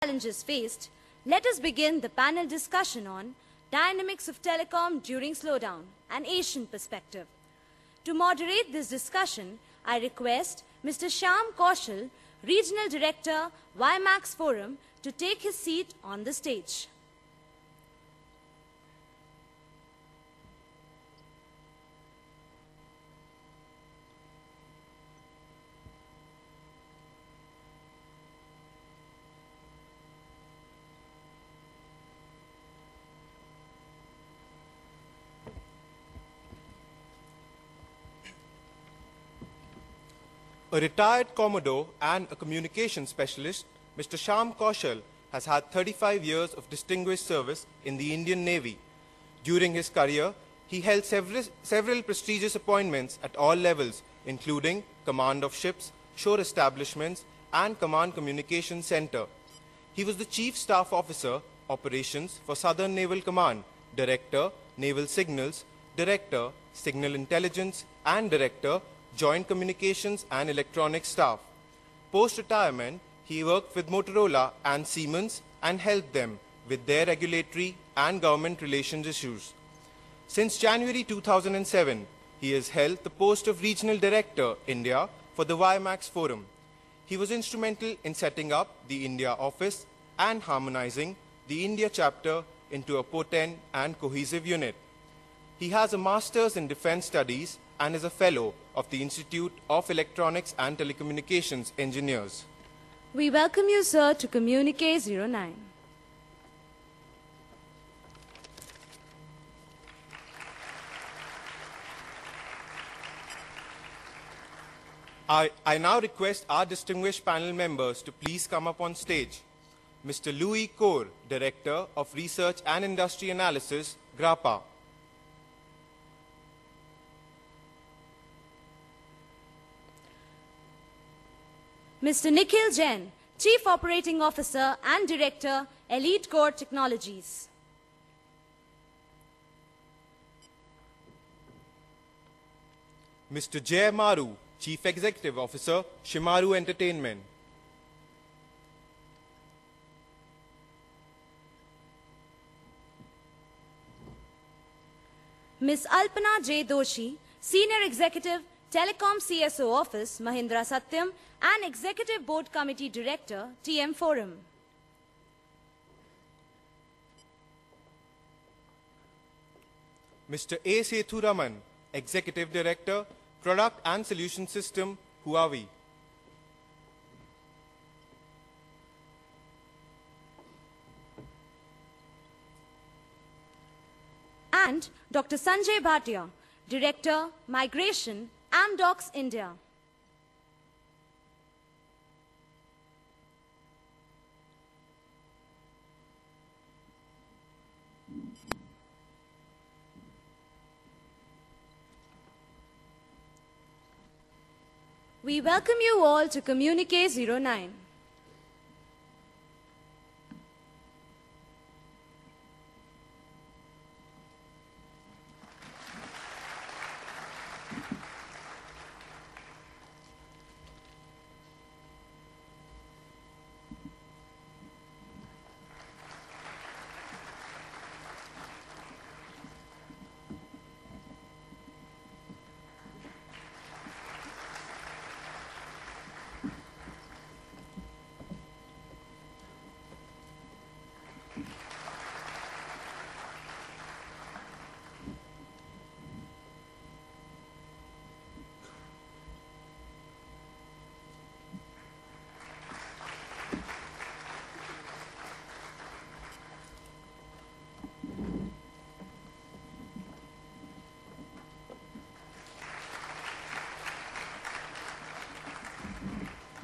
challenges faced, let us begin the panel discussion on Dynamics of Telecom During Slowdown, an Asian Perspective. To moderate this discussion, I request Mr. Shyam Kaushal, Regional Director, WiMAX Forum, to take his seat on the stage. A retired Commodore and a communications specialist, Mr. Shyam Kaushal has had 35 years of distinguished service in the Indian Navy. During his career, he held several prestigious appointments at all levels, including command of ships, shore establishments, and Command Communications Center. He was the Chief Staff Officer, Operations for Southern Naval Command, Director, Naval Signals, Director, Signal Intelligence, and Director, Joint Communications and Electronics Staff. Post-retirement, he worked with Motorola and Siemens and helped them with their regulatory and government relations issues. Since January 2007, he has held the post of Regional Director, India, for the WiMAX Forum. He was instrumental in setting up the India office and harmonizing the India chapter into a potent and cohesive unit. He has a Master's in Defense Studies and is a Fellow of the Institute of Electronics and Telecommunications Engineers. We welcome you, sir, to Communique 09. I now request our distinguished panel members to please come up on stage. Mr. Louis Kaur, Director of Research and Industry Analysis, GRAPA. Mr. Nikhil Jain, Chief Operating Officer and Director, Elite Core Technologies. Mr. Jay Maru, Chief Executive Officer, Shimaru Entertainment. Ms. Alpana J. Doshi, Senior Executive, Telecom CSO Office, Mahindra Satyam, and Executive Board Committee Director, TM Forum. Mr. A. Sethuraman, Executive Director, Product and Solution System, Huawei. And Dr. Sanjay Bhatia, Director, Migration, Amdocs India. We welcome you all to Communique 09.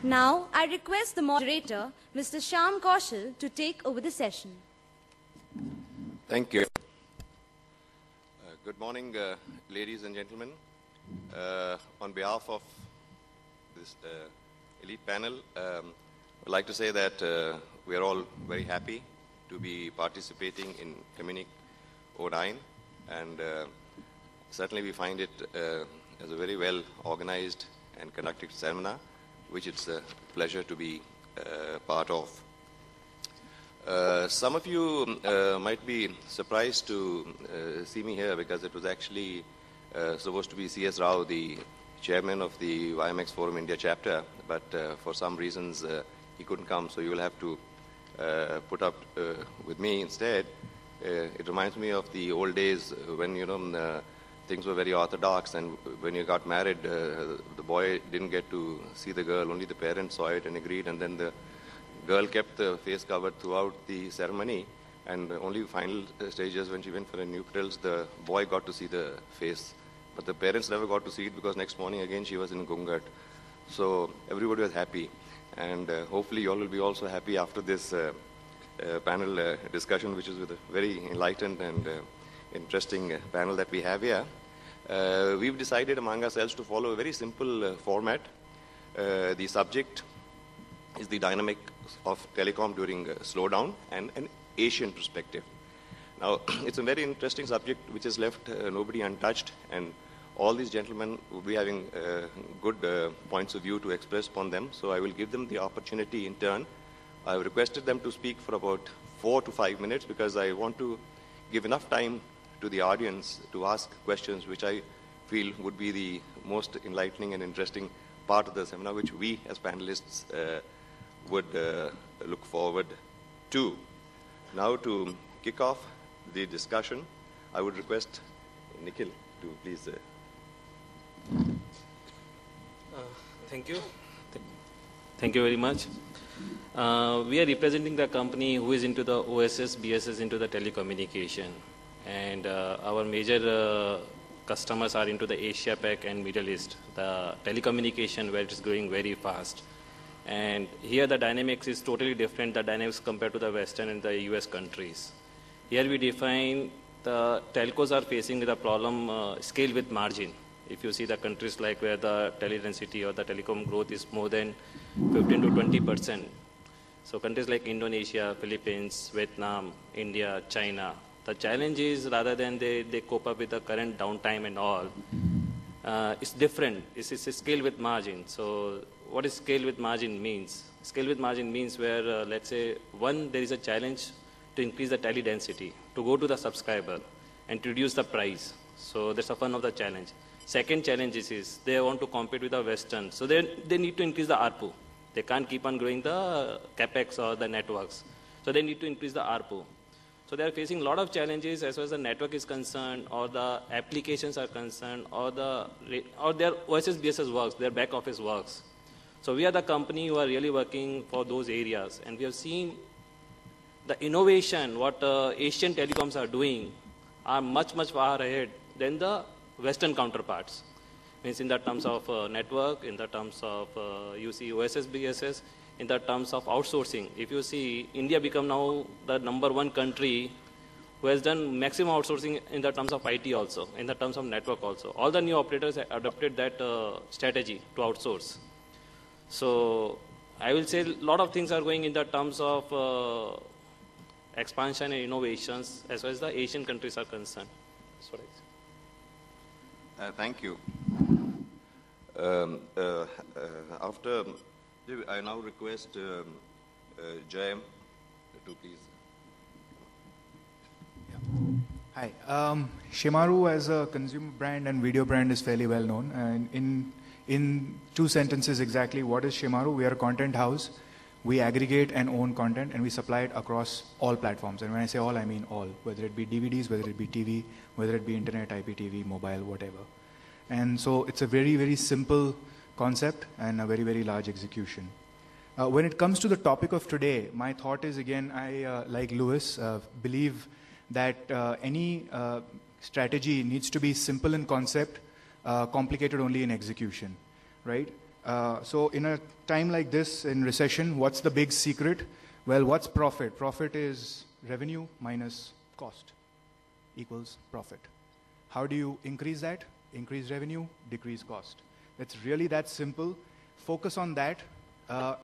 Now, I request the moderator, Mr. Shyam Kaushal, to take over the session. Thank you. Good morning, ladies and gentlemen. On behalf of this elite panel, I'd like to say that we are all very happy to be participating in Communique 09, and certainly we find it as a very well organized and conducted seminar, which it's a pleasure to be part of. Some of you might be surprised to see me here because it was actually supposed to be C.S. Rao, the chairman of the YMX Forum India chapter, but for some reasons he couldn't come, so you will have to put up with me instead. It reminds me of the old days when, things were very orthodox, and when you got married, the boy didn't get to see the girl, only the parents saw it and agreed, and then the girl kept the face covered throughout the ceremony, and only final stages when she went for her nuptials, the boy got to see the face. But the parents never got to see it because next morning again she was in Gungat. So everybody was happy, and hopefully you all will be also happy after this panel discussion, which is with a very enlightened and interesting panel that we have here. We've decided among ourselves to follow a very simple format. The subject is the dynamic of telecom during slowdown and an Asian perspective. Now, it's a very interesting subject which has left nobody untouched, and all these gentlemen will be having good points of view to express upon them, so I will give them the opportunity in turn. I've requested them to speak for about 4 to 5 minutes because I want to give enough time to the audience to ask questions which I feel would be the most enlightening and interesting part of the seminar, which we as panelists would look forward to. Now, to kick off the discussion, I would request Nikhil to please. Thank you. Thank you very much. We are representing the company who is into the OSS, BSS, into the telecommunication. And our major customers are into the Asia Pac and Middle East, the telecommunication where it is growing very fast. And here the dynamics is totally different, the dynamics compared to the Western and the US countries. Here we define the telcos are facing the problem scale with margin. If you see the countries like where the tele-density or the telecom growth is more than 15 to 20%. So countries like Indonesia, Philippines, Vietnam, India, China, the challenge is rather than they cope up with the current downtime and all, it's different. It's a scale with margin. So what is scale with margin means? Scale with margin means where, let's say, one, there is a challenge to increase the tele density, to go to the subscriber and to reduce the price. So that's one of the challenge. Second challenge is they want to compete with the Western. So they need to increase the ARPU. They can't keep on growing the capex or the networks. So they need to increase the ARPU. So they are facing a lot of challenges as far as the network is concerned, or the applications are concerned, or their OSS BSS works, their back office works. So we are the company who are really working for those areas, and we have seen the innovation what Asian telecoms are doing are much far ahead than the Western counterparts. Means in the terms of network, in the terms of you see OSS BSS, in the terms of outsourcing. If you see, India become now the #1 country who has done maximum outsourcing in the terms of IT also, in the terms of network also. All the new operators adopted that strategy to outsource. So I will say a lot of things are going in the terms of expansion and innovations as far as the Asian countries are concerned. That's what I say. Thank you. After, I now request Jayam to please. Hi. Shemaroo as a consumer brand and video brand is fairly well known. And in 2 sentences exactly, what is Shemaroo? We are a content house. We aggregate and own content, and we supply it across all platforms. And when I say all, I mean all, whether it be DVDs, whether it be TV, whether it be internet, IPTV, mobile, whatever. And so it's a very simple concept and a very large execution. When it comes to the topic of today, my thought is, again, I, like Lewis, believe that any strategy needs to be simple in concept, complicated only in execution, right? So in a time like this, in recession, what's the big secret? Well, what's profit? Profit is revenue minus cost equals profit. How do you increase that? Increase revenue, decrease cost. It's really that simple. Focus on that.